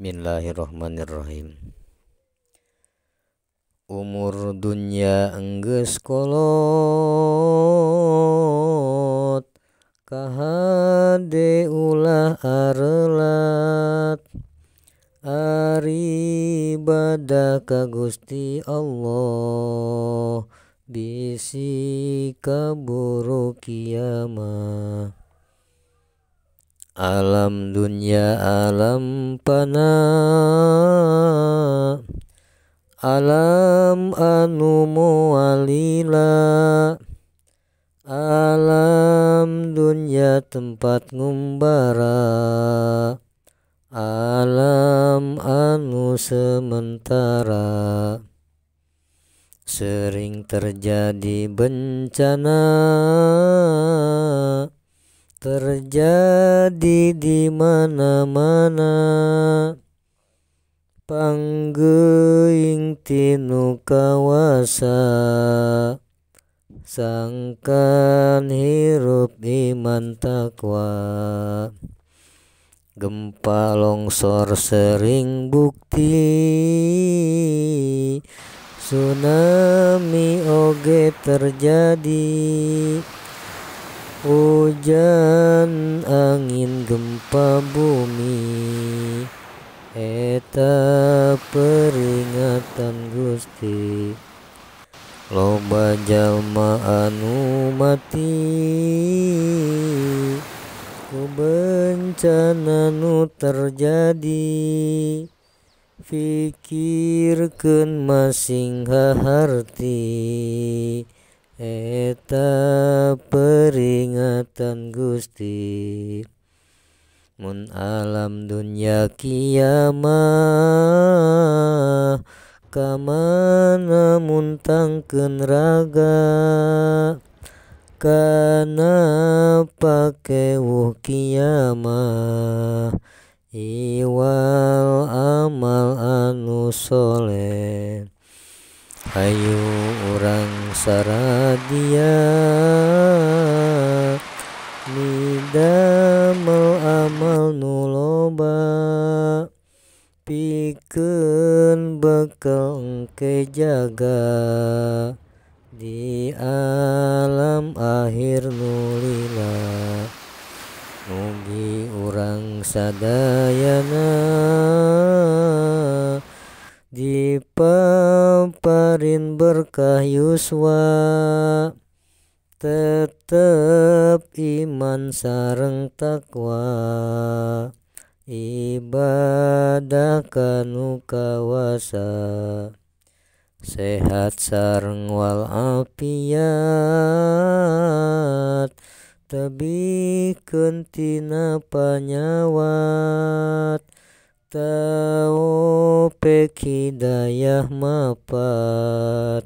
Bismillahirrahmanirrahim. Umur dunya enggeus kolot, kahade ulah arelat, ari ibadah ka Gusti Allah, bisi kaburu kiamah. Alam dunya alam fana, alam anu moalila, alam dunya tempat ngumbara, alam anu sementara. Sering terjadi bencana, terjadi di mana-mana, panggeuing tinu kawasa, sangkan hirup iman takwa. Gempa longsor sering bukti, tsunami oge terjadi, hujan angin gempa bumi, eta peringatan Gusti. Loba jalma anu mati, ku bencana nu terjadi, pikirkeun masing haharti, eta peringatan Gusti. Mun alam dunya kiamah, kamana muntangkeun raga, kana pakewuh kiamah, iwal amal anu soleh. Hayu urang saradia, midamel amal nu loba, pikeun bekal engke jaga, di alam akhir nu lila. Mugi urang sadayana dipaparin berkah yuswa, tetep iman sareng takwa, ibadah kanu kawasa, sehat sareng walafiat, tebikeun tina panyawat, taufik hidayah mapat,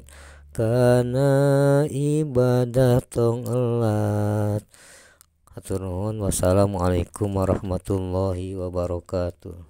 kana ibadah tong elat. Hatur nuhun. Wassalamualaikum warahmatullahi wabarakatuh.